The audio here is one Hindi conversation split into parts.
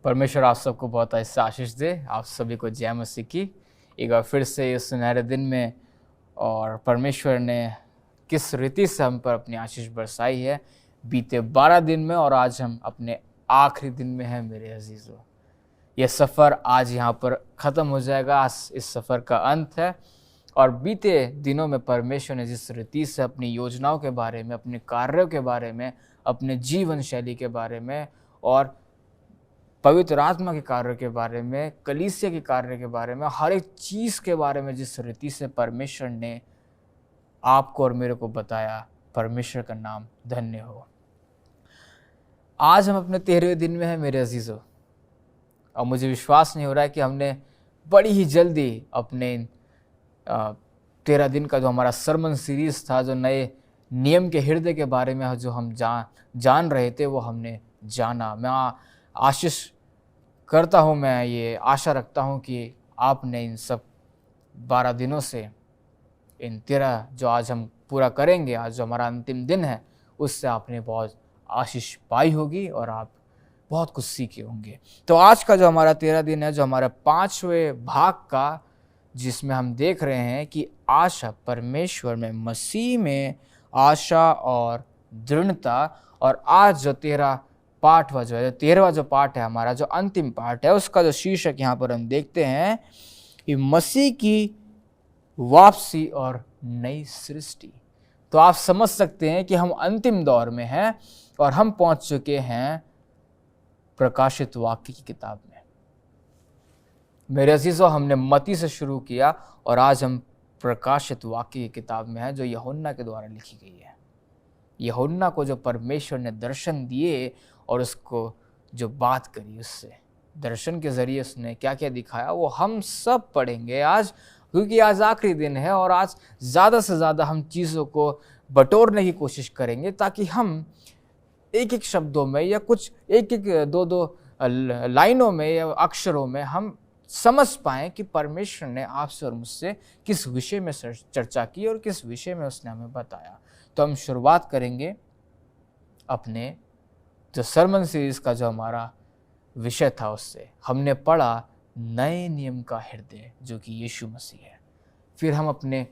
परमेश्वर आप सबको बहुत ऐसा आशीष दे। आप सभी को जय मसीह की। एक बार फिर से इस सुनहरे दिन में और परमेश्वर ने किस रीति से हम पर अपनी आशीष बरसाई है बीते 12 दिन में, और आज हम अपने आखिरी दिन में हैं मेरे अजीजों। यह सफ़र आज यहाँ पर ख़त्म हो जाएगा, आज इस सफ़र का अंत है। और बीते दिनों में परमेश्वर ने जिस रीति से अपनी योजनाओं के बारे में, अपने कार्यों के बारे में, अपने जीवन शैली के बारे में और पवित्र आत्मा के कार्य के बारे में, कलीसिया के कार्य के बारे में, हर एक चीज़ के बारे में जिस रीति से परमेश्वर ने आपको और मेरे को बताया, परमेश्वर का नाम धन्य हो। आज हम अपने 13वें दिन में हैं मेरे अजीज़ों, और मुझे विश्वास नहीं हो रहा है कि हमने बड़ी ही जल्दी अपने 13 दिन का जो हमारा सरमन सीरीज़ था, जो नए नियम के हृदय के बारे में जो हम जान रहे थे, वो हमने जाना। मैं आशीष करता हूँ, मैं ये आशा रखता हूँ कि आपने इन सब 12 दिनों से, इन 13 जो आज हम पूरा करेंगे, आज जो हमारा अंतिम दिन है, उससे आपने बहुत आशीष पाई होगी और आप बहुत कुछ सीखे होंगे। तो आज का जो हमारा 13 दिन है, जो हमारा 5वें भाग का, जिसमें हम देख रहे हैं कि आशा, परमेश्वर में, मसीह में आशा और दृढ़ता। और आज जो 13वां जो पाठ है, हमारा जो अंतिम पाठ है, उसका जो शीर्षक यहाँ पर हम देखते हैं कि मसीह की वापसी और नई सृष्टि। तो आप समझ सकते हैं कि हम अंतिम दौर में हैं और हम पहुंच चुके हैं प्रकाशित वाक्य की किताब में। मेरे अजीजों, हमने मत्ती से शुरू किया और आज हम प्रकाशित वाक्य की किताब में हैं, जो यूहन्ना के द्वारा लिखी गई है। यूहन्ना को जो परमेश्वर ने दर्शन दिए और उसको जो बात करी, उससे दर्शन के जरिए उसने क्या क्या दिखाया, वो हम सब पढ़ेंगे आज, क्योंकि आज आखिरी दिन है। और आज ज़्यादा से ज़्यादा हम चीज़ों को बटोरने की कोशिश करेंगे, ताकि हम एक एक शब्दों में या कुछ एक दो लाइनों में या अक्षरों में हम समझ पाएँ कि परमेश्वर ने आपसे और मुझसे किस विषय में चर्चा की और किस विषय में उसने हमें बताया। तो हम शुरुआत करेंगे अपने जो सरमन सीरीज का जो हमारा विषय था, उससे हमने पढ़ा नए नियम का हृदय, जो कि यीशु मसीह है। फिर हम अपने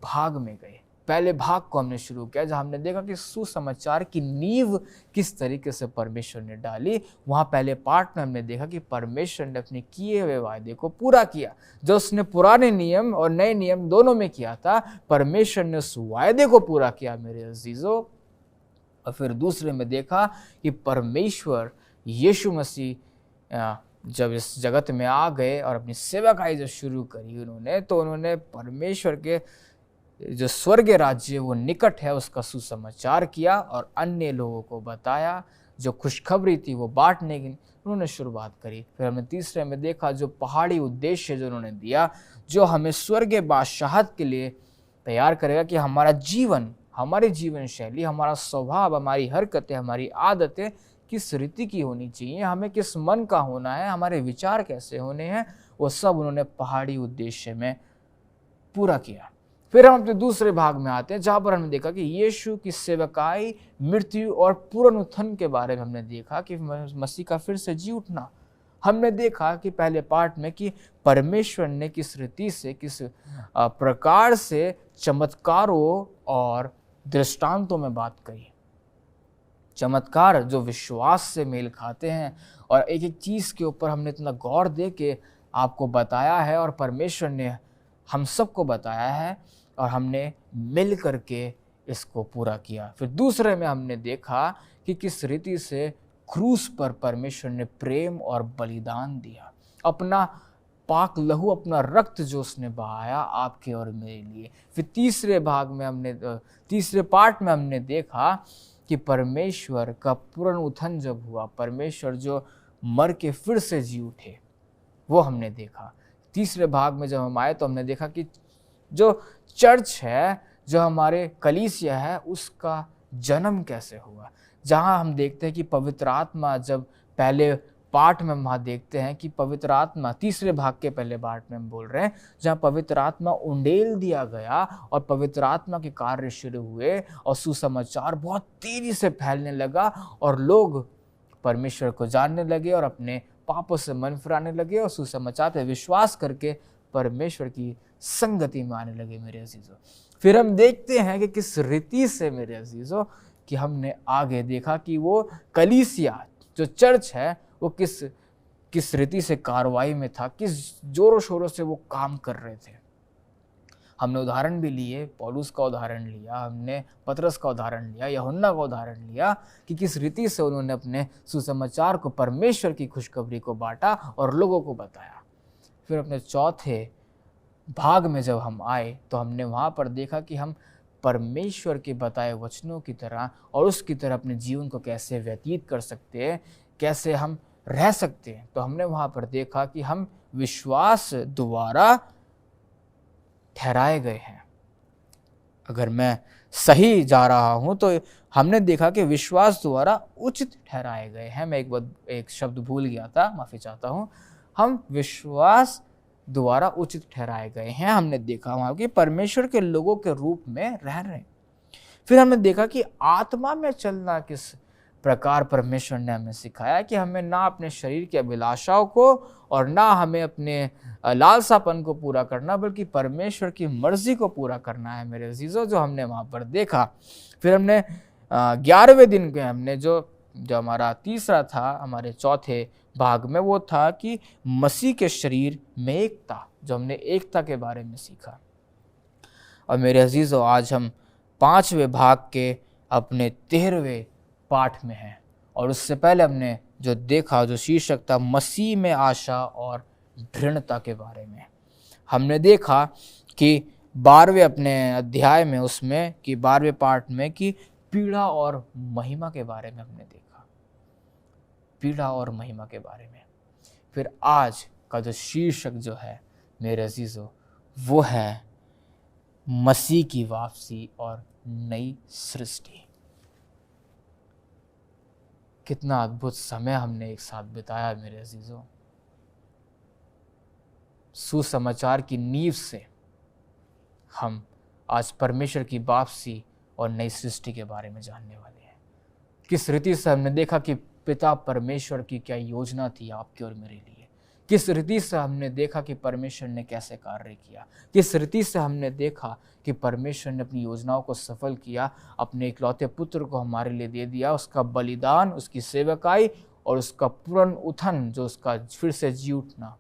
भाग में गए। पहले भाग को हमने शुरू किया, जहाँ हमने देखा कि सुसमाचार की नींव किस तरीके से परमेश्वर ने डाली। वहाँ पहले पार्ट में हमने देखा कि परमेश्वर ने अपने किए हुए वायदे को पूरा किया, जो उसने पुराने नियम और नए नियम दोनों में किया था। परमेश्वर ने उस वायदे को पूरा किया मेरे अजीजों। और फिर दूसरे में देखा कि परमेश्वर यीशु मसीह जब इस जगत में आ गए और अपनी सेवाकाई जब शुरू करी उन्होंने, तो उन्होंने परमेश्वर के जो स्वर्गीय राज्य वो निकट है, उसका सुसमाचार किया और अन्य लोगों को बताया। जो खुशखबरी थी वो बांटने की उन्होंने शुरुआत करी। फिर हमने तीसरे में देखा जो पहाड़ी उद्देश्य जो उन्होंने दिया, जो हमें स्वर्गीय बादशाहत के लिए तैयार करेगा, कि हमारा जीवन, हमारी जीवन शैली, हमारा स्वभाव, हमारी हरकतें, हमारी आदतें किस रीति की होनी चाहिए, हमें किस मन का होना है, हमारे विचार कैसे होने हैं, वो सब उन्होंने पहाड़ी उद्देश्य में पूरा किया। फिर हम अपने दूसरे भाग में आते हैं, जहाँ पर हमने देखा कि यीशु की सेवकाई, मृत्यु और पुनरुत्थान के बारे में हमने देखा कि मसीह का फिर से जी उठना। हमने देखा कि पहले पार्ट में कि परमेश्वर ने किस रीति से, किस प्रकार से चमत्कारों और दृष्टांतों में बात करी। चमत्कार जो विश्वास से मेल खाते हैं, और एक एक चीज़ के ऊपर हमने इतना गौर दे के आपको बताया है, और परमेश्वर ने हम सबको बताया है, और हमने मिल करके इसको पूरा किया। फिर दूसरे में हमने देखा कि किस रीति से क्रूस पर परमेश्वर ने प्रेम और बलिदान दिया, अपना पाक लहू, अपना रक्त जो उसने बहाया आपके और मेरे लिए। फिर तीसरे पार्ट में हमने देखा कि परमेश्वर का पुनरुत्थान जब हुआ, परमेश्वर जो मर के फिर से जी उठे, वो हमने देखा। तीसरे भाग में जब हम आए तो हमने देखा कि जो चर्च है, जो हमारे कलीसिया है, उसका जन्म कैसे हुआ। जहाँ हम देखते हैं कि पवित्र आत्मा, जब पहले पाठ में हम वहाँ देखते हैं कि पवित्र आत्मा, तीसरे भाग के पहले पाठ में हम बोल रहे हैं, जहाँ पवित्र आत्मा उंडेल दिया गया और पवित्र आत्मा के कार्य शुरू हुए और सुसमाचार बहुत तेजी से फैलने लगा और लोग परमेश्वर को जानने लगे और अपने पापों से मन फिराने लगे और सुसमाचार पे विश्वास करके परमेश्वर की संगति में आने लगे मेरे अजीजों। फिर हम देखते हैं कि किस रीति से मेरे अजीजों कि हमने आगे देखा कि वो कलीसिया जो चर्च है वो किस रीति से कार्रवाई में था, किस जोरों शोरों से वो काम कर रहे थे। हमने उदाहरण भी लिए, पौलुस का उदाहरण लिया, हमने पतरस का उदाहरण लिया, यूहन्ना का उदाहरण लिया कि किस रीति से उन्होंने अपने सुसमाचार को, परमेश्वर की खुशखबरी को बांटा और लोगों को बताया। फिर अपने चौथे भाग में जब हम आए तो हमने वहाँ पर देखा कि हम परमेश्वर के बताए वचनों की तरह और उसकी तरह अपने जीवन को कैसे व्यतीत कर सकते हैं, कैसे हम रह सकते हैं। तो हमने वहाँ पर देखा कि हम विश्वास द्वारा ठहराए गए हैं। अगर मैं सही जा रहा हूं तो हमने देखा कि विश्वास द्वारा उचित ठहराए गए हैं। मैं एक शब्द भूल गया था, माफी चाहता हूं। हम विश्वास द्वारा उचित ठहराए गए हैं। हमने देखा वहां कि परमेश्वर के लोगों के रूप में रह रहे हैं। फिर हमने देखा कि आत्मा में चलना किस प्रकार परमेश्वर ने हमें सिखाया कि हमें ना अपने शरीर की अभिलाषाओं को और ना हमें अपने लालसापन को पूरा करना, बल्कि परमेश्वर की मर्जी को पूरा करना है मेरे अजीजों, जो हमने वहाँ पर देखा। फिर हमने 11वें दिन के हमने जो हमारा तीसरा था, हमारे चौथे भाग में, वो था कि मसीह के शरीर में एकता, जो हमने एकता के बारे में सीखा। और मेरे अजीजों आज हम 5वें भाग के अपने 13वें पाठ में हैं। और उससे पहले हमने जो देखा, जो शीर्षक था मसीह में आशा और दृढ़ता के बारे में, हमने देखा कि 12वें अपने अध्याय में, उसमें कि 12वें पाठ में कि पीड़ा और महिमा के बारे में हमने देखा, पीड़ा और महिमा के बारे में। फिर आज का जो शीर्षक जो है मेरे अजीजों, वो है मसीह की वापसी और नई सृष्टि। कितना अद्भुत समय हमने एक साथ बिताया मेरे अजीजों। सुसमाचार की नींव से हम आज परमेश्वर की वापसी और नई सृष्टि के बारे में जानने वाले हैं। किस रीति से हमने देखा कि पिता परमेश्वर की क्या योजना थी आपके और मेरे लिए। किस रीति से हमने देखा कि परमेश्वर ने कैसे कार्य किया। किस रीति से हमने देखा कि परमेश्वर ने अपनी योजनाओं को सफल किया, अपने इकलौते पुत्र को हमारे लिए दे दिया। उसका बलिदान, उसकी सेवकाई और उसका पुनरुत्थान, जो उसका फिर से जी उठना,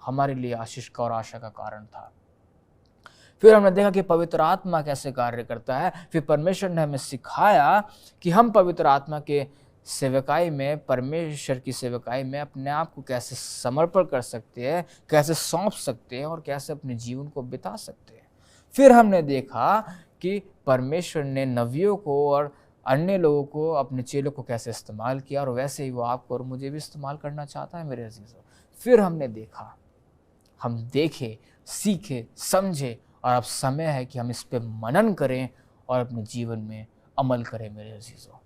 हमारे लिए आशीष का और आशा का कारण था। फिर हमने देखा कि पवित्र आत्मा कैसे कार्य करता है। फिर परमेश्वर ने हमें सिखाया कि हम पवित्र आत्मा के सेवकाई में, परमेश्वर की सेवकाई में अपने आप को कैसे समर्पण कर सकते हैं, कैसे सौंप सकते हैं और कैसे अपने जीवन को बिता सकते हैं। फिर हमने देखा कि परमेश्वर ने नबियों को और अन्य लोगों को, अपने चेलों को कैसे इस्तेमाल किया, और वैसे ही वो आपको और मुझे भी इस्तेमाल करना चाहता है मेरे अजीजों। फिर हमने देखा, हम देखे, सीखे, समझे, और अब समय है कि हम इस पे मनन करें और अपने जीवन में अमल करें मेरे अजीजों।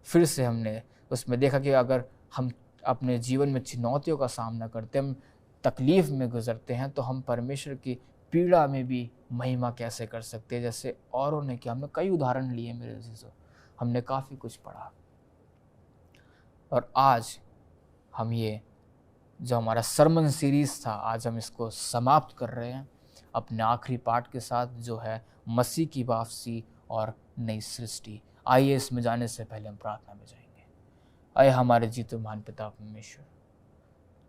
फिर से हमने उसमें देखा कि अगर हम अपने जीवन में चुनौतियों का सामना करते हैं, हम तकलीफ में गुजरते हैं, तो हम परमेश्वर की पीड़ा में भी महिमा कैसे कर सकते हैं, जैसे औरों ने किया। हमने कई उदाहरण लिए मेरे अजीजों, हमने काफ़ी कुछ पढ़ा। और आज हम ये जो हमारा सरमन सीरीज़ था, आज हम इसको समाप्त कर रहे हैं अपने आखिरी पाठ के साथ, जो है मसीह की वापसी और नई सृष्टि। आइए इसमें जाने से पहले हम प्रार्थना में जाएंगे। आए हमारे जीते महान पिता परमेश्वर,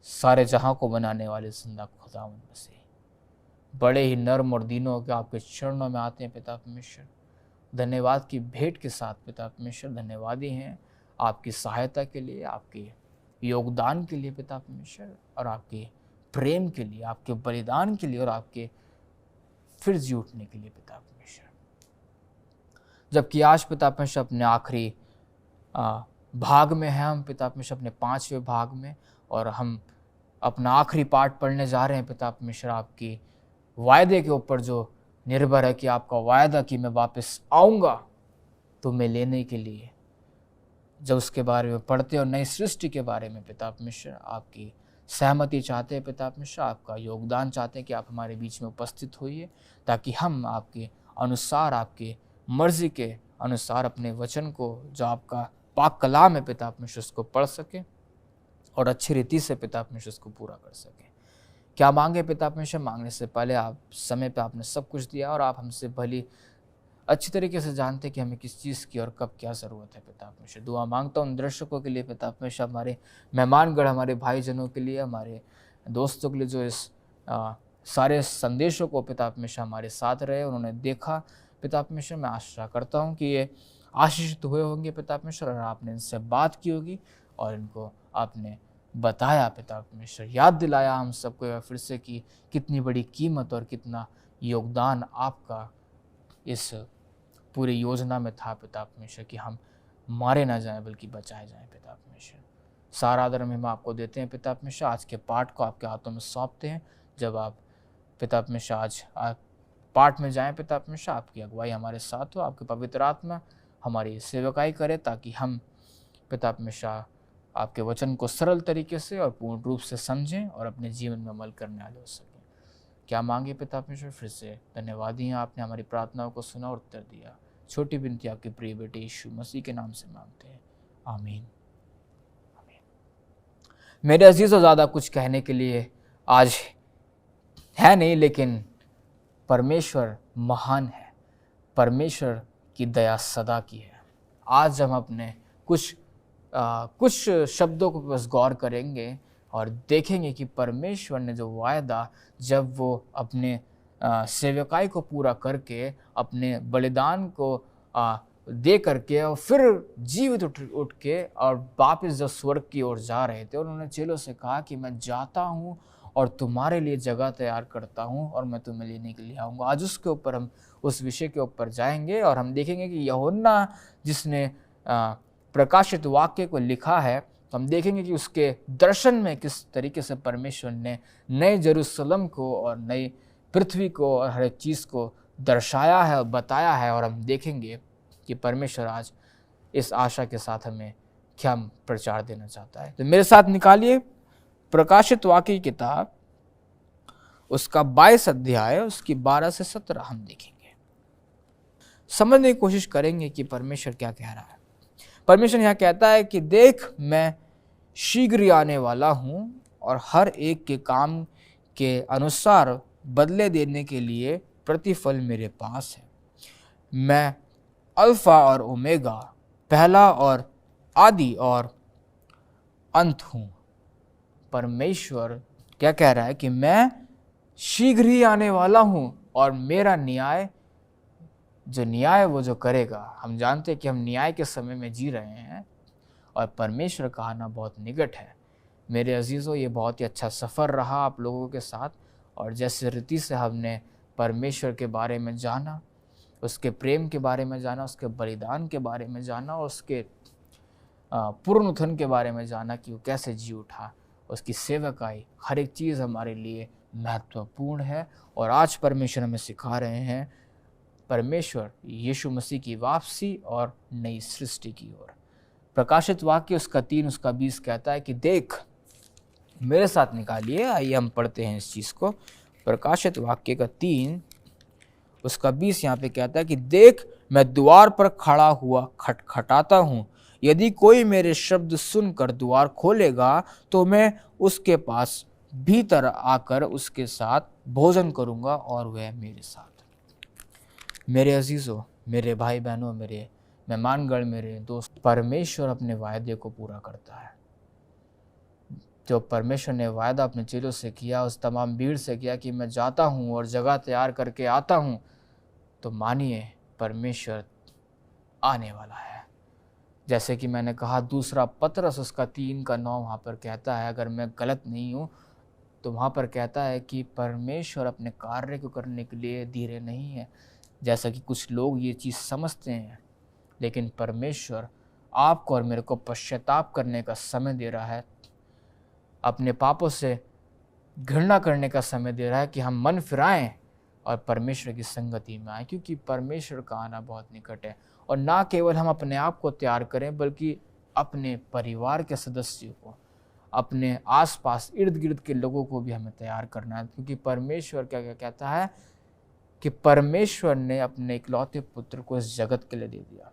सारे जहां को बनाने वाले जिंदा खुदावंद मसीह, बड़े ही नर्म और दीनों होकर आपके चरणों में आते हैं पिता परमेश्वर। धन्यवाद की भेंट के साथ पिता परमेश्वर, धन्यवादी हैं आपकी सहायता के लिए, आपके योगदान के लिए पिता परमेश्वर, और आपके प्रेम के लिए, आपके बलिदान के लिए, और आपके फिर जी उठने के लिए पिता परमेश्वर। जबकि आज पिता परमेश्वर अपने आखिरी भाग में है, हम पिता परमेश्वर अपने 5वें भाग में, और हम अपना आखिरी पाठ पढ़ने जा रहे हैं पिता परमेश्वर, आपकी वायदे के ऊपर जो निर्भर है कि आपका वायदा कि मैं वापस आऊँगा तुम्हें लेने के लिए। जब उसके बारे में पढ़ते और नई सृष्टि के बारे में पिता परमेश्वर आपकी सहमति चाहते हैं पिता परमेश्वर, आपका योगदान चाहते हैं कि आप हमारे बीच में उपस्थित होइए, ताकि हम आपके अनुसार, आपके मर्जी के अनुसार अपने वचन को, जो आपका पाक कलाम है पिता परमेश्वर, उसको पढ़ सकें और अच्छी रीति से पिता परमेश्वर उसको पूरा कर सकें। क्या मांगे पिता परमेश्वर? मांगने से पहले आप समय पे आपने सब कुछ दिया और आप हमसे भली अच्छी तरीके से जानते कि हमें किस चीज़ की और कब क्या ज़रूरत है पिता परमेश्वर। दुआ मांगता हूँ उन दर्शकों के लिए पिता परमेश्वर, हमारे मेहमानगढ़, हमारे भाईजनों के लिए, हमारे दोस्तों के लिए जो इस सारे संदेशों को पिता परमेश्वर हमारे साथ रहे, उन्होंने देखा पिता परमेश्वर। मैं आशा करता हूँ कि ये आशीषित हुए होंगे पिता परमेश्वर, और आपने इनसे बात की होगी और इनको आपने बताया पिता परमेश्वर, याद दिलाया हम सबको फिर से कि कितनी बड़ी कीमत और कितना योगदान आपका इस पूरी योजना में था पिता परमेश्वर, कि हम मारे ना जाएं बल्कि बचाए जाएं पिता परमेश्वर। सारा आदर हम आपको देते हैं पिता परमेश्वर। आज के पाठ को आपके हाथों में सौंपते हैं। जब आप पिता परमेश्वर आज पाठ में जाएं पिता परमेश्वर, आपकी अगुवाई हमारे साथ हो, आपके पवित्र आत्मा हमारी सेवकाई करे, ताकि हम पिता परमेश्वर आपके वचन को सरल तरीके से और पूर्ण रूप से समझें और अपने जीवन में अमल करने वाले हो सकें। क्या मांगे पिता परमेश्वर? फिर से धन्यवाद ही आपने हमारी प्रार्थनाओं को सुना और उत्तर दिया। छोटी विनती आपके प्रिय बेटे यीशु मसीह के नाम से मांगते हैं, आमीन। मेरे अजीज़ों, ज़्यादा कुछ कहने के लिए आज है नहीं, लेकिन परमेश्वर महान है, परमेश्वर की दया सदा की है। आज हम अपने कुछ शब्दों को बस गौर करेंगे और देखेंगे कि परमेश्वर ने जो वायदा, जब वो अपने सेवकाई को पूरा करके, अपने बलिदान को दे करके और फिर जीवित उठ के और वापस जब स्वर्ग की ओर जा रहे थे, उन्होंने चेलों से कहा कि मैं जाता हूँ और तुम्हारे लिए जगह तैयार करता हूँ और मैं तुम्हें लेने के लिए आऊँगा। आज उसके ऊपर हम उस विषय के ऊपर जाएंगे और हम देखेंगे कि यूहन्ना जिसने प्रकाशित वाक्य को लिखा है, तो हम देखेंगे कि उसके दर्शन में किस तरीके से परमेश्वर ने नए यरूशलेम को और नई पृथ्वी को और हर एक चीज़ को दर्शाया है और बताया है। और हम देखेंगे कि परमेश्वर आज इस आशा के साथ हमें क्या प्रचार देना चाहता है। तो मेरे साथ निकालिए प्रकाशित वाक्य की किताब, उसका 22 अध्याय, उसकी 12 से 17 हम देखेंगे, समझने की कोशिश करेंगे कि परमेश्वर क्या कह रहा है। परमेश्वर यहाँ कहता है कि देख, मैं शीघ्र ही आने वाला हूँ और हर एक के काम के अनुसार बदले देने के लिए प्रतिफल मेरे पास है। मैं अल्फा और ओमेगा, पहला और आदि और अंत हूँ। परमेश्वर क्या कह रहा है कि मैं शीघ्र ही आने वाला हूँ और मेरा न्याय वो जो करेगा। हम जानते हैं कि हम न्याय के समय में जी रहे हैं और परमेश्वर का आना बहुत निकट है। मेरे अजीज़ों, ये बहुत ही अच्छा सफ़र रहा आप लोगों के साथ, और जैसे रीति से हमने परमेश्वर के बारे में जाना, उसके प्रेम के बारे में जाना, उसके बलिदान के बारे में जाना, और उसके पुनरुत्थान के बारे में जाना कि वो कैसे जी उठा, उसकी सेवकाई, हर एक चीज़ हमारे लिए महत्वपूर्ण है। और आज परमेश्वर हमें सिखा रहे हैं परमेश्वर यीशु मसीह की वापसी और नई सृष्टि की ओर। प्रकाशित वाक्य उसका 3 उसका 20 कहता है कि देख, मेरे साथ निकालिए, आइए हम पढ़ते हैं इस चीज़ को। प्रकाशित वाक्य का 3 उसका 20 यहाँ पे कहता है कि देख, मैं द्वार पर खड़ा हुआ खटखटाता हूँ। यदि कोई मेरे शब्द सुनकर द्वार खोलेगा तो मैं उसके पास भीतर आकर उसके साथ भोजन करूँगा और वह मेरे साथ। मेरे अजीज़ों, मेरे भाई बहनों, मेरे मेहमानगढ़, मेरे दोस्त, परमेश्वर अपने वायदे को पूरा करता है। जो परमेश्वर ने वायदा अपने चेलों से किया, उस तमाम भीड़ से किया कि मैं जाता हूँ और जगह तैयार करके आता हूँ, तो मानिए परमेश्वर आने वाला है। जैसे कि मैंने कहा, दूसरा पतरस उसका 3 का 9 वहाँ पर कहता है, अगर मैं गलत नहीं हूँ तो वहाँ पर कहता है कि परमेश्वर अपने कार्य को करने के लिए धीरे नहीं है, जैसा कि कुछ लोग ये चीज़ समझते हैं। लेकिन परमेश्वर आपको और मेरे को पश्चाताप करने का समय दे रहा है, अपने पापों से घृणा करने का समय दे रहा है कि हम मन फिराएं और परमेश्वर की संगति में आए, क्योंकि परमेश्वर का आना बहुत निकट है। और ना केवल हम अपने आप को तैयार करें, बल्कि अपने परिवार के सदस्यों को, अपने आसपास इर्द गिर्द के लोगों को भी हमें तैयार करना है। क्योंकि परमेश्वर क्या कहता है कि परमेश्वर ने अपने इकलौते पुत्र को इस जगत के लिए दे दिया,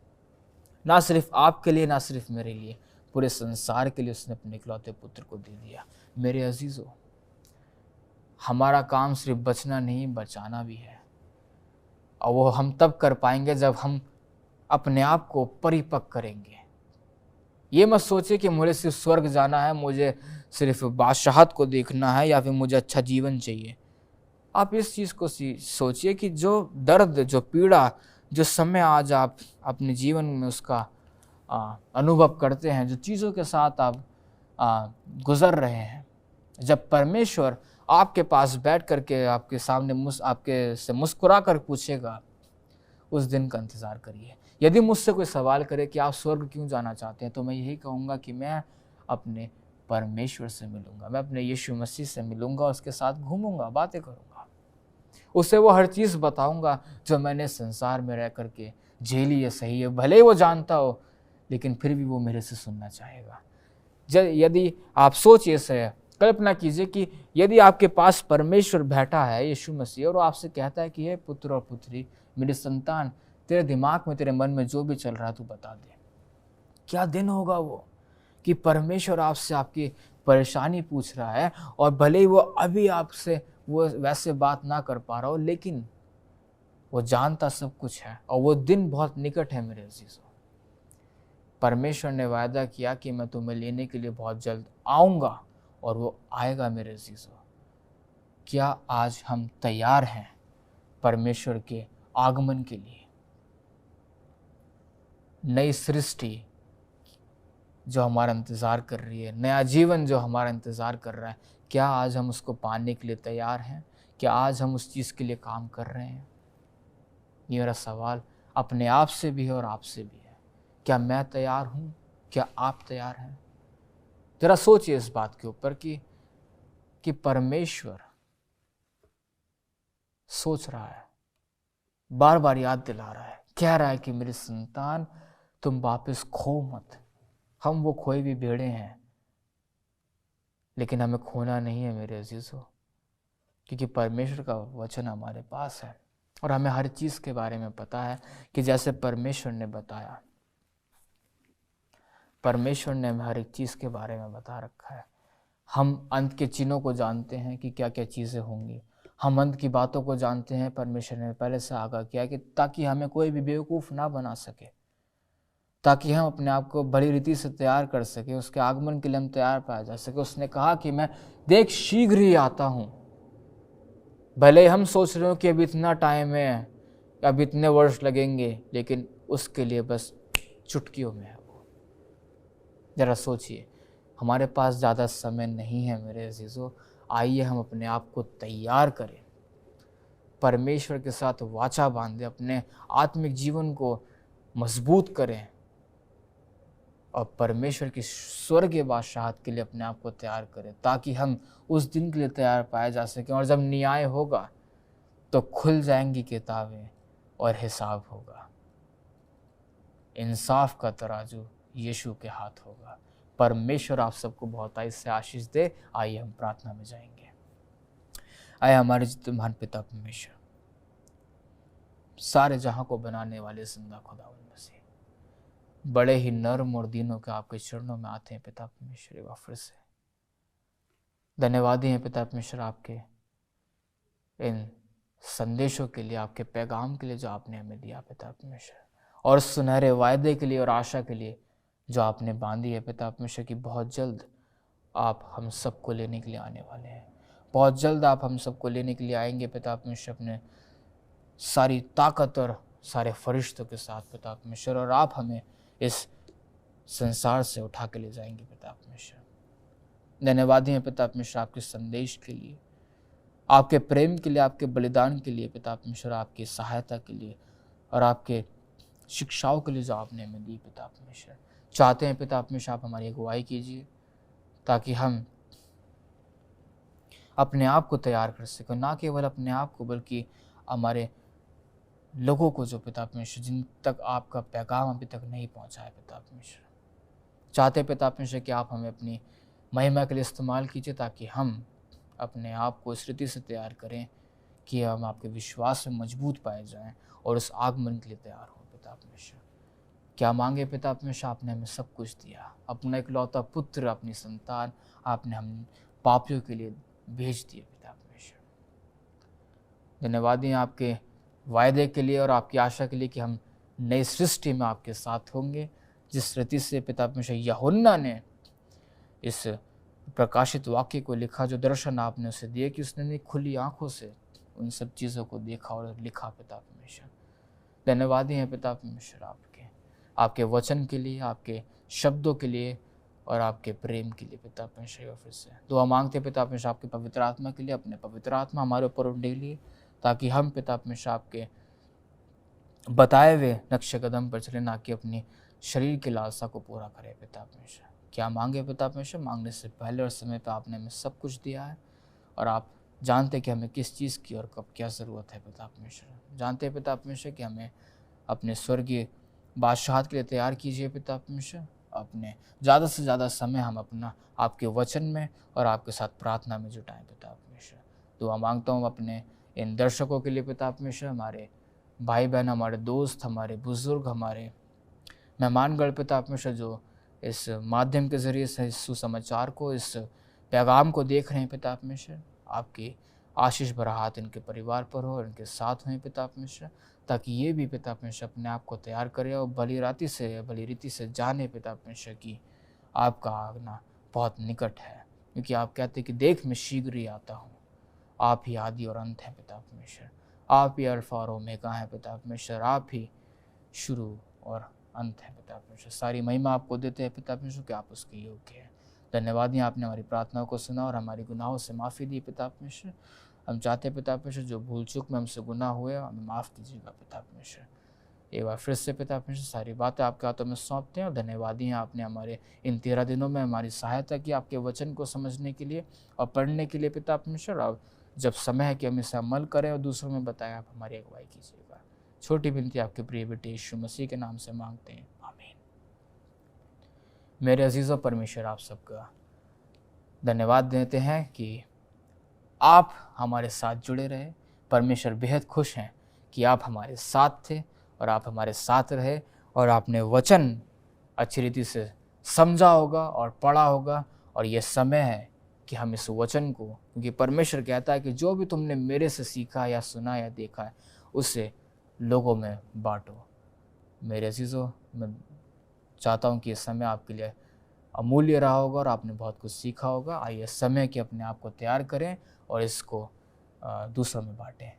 ना सिर्फ आपके लिए, ना सिर्फ मेरे लिए। पूरे संसार के लिए उसने अपने इकलौते पुत्र को दे दिया। मेरे अजीज़ों, हमारा काम सिर्फ बचना नहीं, बचाना भी है। और वो हम तब कर पाएंगे जब हम अपने आप को परिपक्व करेंगे। ये मत सोचिए कि मुझे सिर्फ स्वर्ग जाना है, मुझे सिर्फ बादशाहत को देखना है या फिर मुझे अच्छा जीवन चाहिए। आप इस चीज़ को सोचिए कि जो दर्द, जो पीड़ा, जो समय आज आप अपने जीवन में उसका अनुभव करते हैं, जो चीज़ों के साथ आप गुजर रहे हैं, जब परमेश्वर आपके पास बैठ करके आपके सामने आपके से मुस्कुरा कर पूछेगा, उस दिन का इंतज़ार करिए। यदि मुझसे कोई सवाल करे कि आप स्वर्ग क्यों जाना चाहते हैं, तो मैं यही कहूँगा कि मैं अपने परमेश्वर से मिलूँगा, मैं अपने यीशु मसीह से मिलूँगा, उसके साथ घूमूँगा, बातें करूँगा, उसे वो हर चीज़ बताऊँगा जो मैंने संसार में रह करके झेली है, सही है, भले ही वो जानता हो, लेकिन फिर भी वो मेरे से सुनना चाहेगा। यदि आप सोचिए से कल्पना कीजिए कि यदि आपके पास परमेश्वर बैठा है, यीशु मसीह, और वो आपसे कहता है कि हे पुत्र और पुत्री, मेरी संतान, तेरे दिमाग में, तेरे मन में जो भी चल रहा है तू बता दे। क्या दिन होगा वो कि परमेश्वर आपसे आपकी परेशानी पूछ रहा है, और भले ही वो अभी आपसे वो वैसे बात ना कर पा रहा हो, लेकिन वो जानता सब कुछ है, और वो दिन बहुत निकट है मेरे अजीजों। परमेश्वर ने वायदा किया कि मैं तुम्हें लेने के लिए बहुत जल्द आऊँगा, और वो आएगा मेरे अजीजों। क्या आज हम तैयार हैं परमेश्वर के आगमन के लिए? नई सृष्टि जो हमारा इंतज़ार कर रही है, नया जीवन जो हमारा इंतज़ार कर रहा है, क्या आज हम उसको पाने के लिए तैयार हैं? क्या आज हम उस चीज़ के लिए काम कर रहे हैं? ये मेरा सवाल अपने आप से भी है और आपसे भी है। क्या मैं तैयार हूँ? क्या आप तैयार हैं? जरा सोचिए इस बात के ऊपर कि परमेश्वर सोच रहा है, बार बार याद दिला रहा है, कह रहा है कि मेरी संतान, तुम वापस खो मत। हम वो खोए भी भेड़े हैं, लेकिन हमें खोना नहीं है मेरे अजीजों, क्योंकि परमेश्वर का वचन हमारे पास है और हमें हर चीज़ के बारे में पता है कि जैसे परमेश्वर ने बताया, परमेश्वर ने हमें हर एक चीज़ के बारे में बता रखा है। हम अंत के चिन्हों को जानते हैं कि क्या क्या चीज़ें होंगी। हम अंत की बातों को जानते हैं, परमेश्वर ने पहले से आगाह किया कि ताकि हमें कोई भी बेवकूफ़ ना बना सके, ताकि हम अपने आप को बड़ी रीति से तैयार कर सके, उसके आगमन के लिए हम तैयार पाया जा सके। उसने कहा कि मैं देख शीघ्र ही आता हूँ। भले हम सोच रहे हो कि अभी इतना टाइम है, अभी इतने वर्ष लगेंगे, लेकिन उसके लिए बस चुटकियों में है वो। जरा सोचिए, हमारे पास ज़्यादा समय नहीं है मेरे अजीज़ों। आइए हम अपने आप को तैयार करें, परमेश्वर के साथ वाचा बांधें, अपने आत्मिक जीवन को मजबूत करें और परमेश्वर की स्वर्गीय बादशाहत के लिए अपने आप को तैयार करें, ताकि हम उस दिन के लिए तैयार पाए जा सकें। और जब न्याय होगा तो खुल जाएंगी किताबें और हिसाब होगा। इंसाफ का तराजू यीशु के हाथ होगा। परमेश्वर आप सबको बहुतायत से आशीष दे। आइए हम प्रार्थना में जाएंगे। आए हमारे जितने महान पिता परमेश्वर, सारे जहां को बनाने वाले जिंदा खुदावंद मसीह, बड़े ही नर्म और दीनों के आपके चरणों में आते हैं पिता परमेश्वर। एक बार फिर से धन्यवादी हैं पिता परमेश्वर आपके इन संदेशों के लिए, आपके पैगाम के लिए जो आपने हमें दिया पिता परमेश्वर, और सुनहरे वायदे के लिए और आशा के लिए जो आपने बांधी है पिता परमेश्वर की। बहुत जल्द आप हम सबको लेने के लिए आने वाले हैं। बहुत जल्द आप हम सबको लेने के लिए आएंगे पिता परमेश्वर, अपने सारी ताकत और सारे फरिश्तों के साथ पिता परमेश्वर, और आप हमें इस संसार से उठा के ले जाएंगे पिता परमेश्वर। धन्यवाद हैं पिता परमेश्वर आपके संदेश के लिए, आपके प्रेम के लिए, आपके बलिदान के लिए पिता परमेश्वर, आपकी सहायता के लिए और आपके शिक्षाओं के लिए जो आपने हमें दी पिता परमेश्वर। चाहते हैं पिता परमेश्वर आप हमारी अगुवाई कीजिए, ताकि हम अपने आप को तैयार कर सकें, ना केवल अपने आप को बल्कि हमारे लोगों को जो पिता परमेश्वर जिन तक आपका पैगाम अभी तक नहीं पहुंचा है पिता परमेश्वर। चाहते हैं पिता परमेश्वर कि आप हमें अपनी महिमा के लिए इस्तेमाल कीजिए, ताकि हम अपने आप को इस रीति से तैयार करें कि हम आपके विश्वास में मजबूत पाए जाएं और उस आगमन के लिए तैयार हों पिता परमेश्वर। क्या मांगे पिता परमेश्वर, आपने हमें सब कुछ दिया। अपना इकलौता पुत्र, अपनी संतान आपने हम पापियों के लिए भेज दिए पिता परमेश्वर। धन्यवाद हैं आपके वायदे के लिए और आपकी आशा के लिए कि हम नई सृष्टि में आपके साथ होंगे। जिस रीति से पिता परमेश्वर यूहन्ना ने इस प्रकाशित वाक्य को लिखा, जो दर्शन आपने उसे दिए, कि उसने अपनी खुली आंखों से उन सब चीज़ों को देखा और लिखा पिता परमेश्वर। धन्यवाद हैं पिता परमेश्वर आपके वचन के लिए, आपके शब्दों के लिए और आपके प्रेम के लिए पिता परमेश्वर। फिर से दुआ मांगते पिता परमेश्वर आपके पवित्र आत्मा के लिए, अपने पवित्र आत्मा हमारे ऊपर उंडेलिए ताकि हम पिता परमेश्वर आपके बताए हुए नक्शे कदम पर चले, ना कि अपनी शरीर की लालसा को पूरा करें पिता परमेश्वर। क्या मांगे पिता परमेश्वर, मांगने से पहले और समय पर आपने हमें सब कुछ दिया है और आप जानते कि हमें किस चीज़ की और कब क्या ज़रूरत है पिता परमेश्वर। जानते हैं पिता परमेश्वर कि हमें अपने स्वर्गीय बादशाहत के लिए तैयार कीजिए पिता परमेश्वर। अपने ज़्यादा से ज़्यादा समय हम अपना आपके वचन में और आपके साथ प्रार्थना में जुटाएं पिता परमेश्वर। दुआ मांगता हूँ अपने इन दर्शकों के लिए पिता परमेश्वर, हमारे भाई बहन, हमारे दोस्त, हमारे बुजुर्ग, हमारे मेहमानगण पिता परमेश्वर, जो इस माध्यम के ज़रिए से इस सुसमाचार को, इस पैगाम को देख रहे हैं पिता परमेश्वर। आपकी आशीष भरा हाथ इनके परिवार पर हो, इनके साथ हों पिता परमेश्वर, ताकि ये भी पिता परमेश्वर अपने आप को तैयार करे और भली रीति से जाने पिता परमेश्वर की आपका आगना बहुत निकट है। क्योंकि आप कहते हैं कि देख मैं शीघ्र ही आता हूँ। आप ही आदि और अंत है पिता परमेश्वर, आप ही अल्फा और ओमेगा है पिता परमेश्वर, आप ही शुरू और अंत है पिता परमेश्वर। सारी महिमा आपको देते हैं पिता परमेश्वर कि आप उसके योग्य हैं। धन्यवाद है आपने हमारी प्रार्थनाओं को सुना और हमारी गुनाहों से माफ़ी दी पिता परमेश्वर। हम चाहते हैं पिता परमेश्वर जो भूल चूक में हमसे गुनाह हुए हमें माफ़ कीजिएगा पिता परमेश्वर। एक बार फिर से पिता परमेश्वर सारी बातें आपके हाथों में सौंपते हैं और धन्यवाद हैं आपने हमारे इन 13 दिनों में हमारी सहायता की आपके वचन को समझने के लिए और पढ़ने के लिए पिता परमेश्वर। अब जब समय है कि हम इसे अमल करें और दूसरों में बताएं, आप हमारी अगुवाई कीजिएगा। छोटी विनती आपके प्रिय बेटे यीशु मसीह के नाम से मांगते हैं, आमीन। मेरे अजीज़ों परमेश्वर, आप सबका धन्यवाद देते हैं कि आप हमारे साथ जुड़े रहे। परमेश्वर बेहद खुश हैं कि आप हमारे साथ थे और आप हमारे साथ रहे और आपने वचन अच्छी रीति से समझा होगा और पढ़ा होगा। और ये समय है कि हम इस वचन को, क्योंकि परमेश्वर कहता है कि जो भी तुमने मेरे से सीखा या सुना या देखा है उसे लोगों में बांटो। मेरे अजीज़ों, मैं चाहता हूँ कि ये समय आपके लिए अमूल्य रहा होगा और आपने बहुत कुछ सीखा होगा। आइए समय कि अपने आप को तैयार करें और इसको दूसरों में बांटें।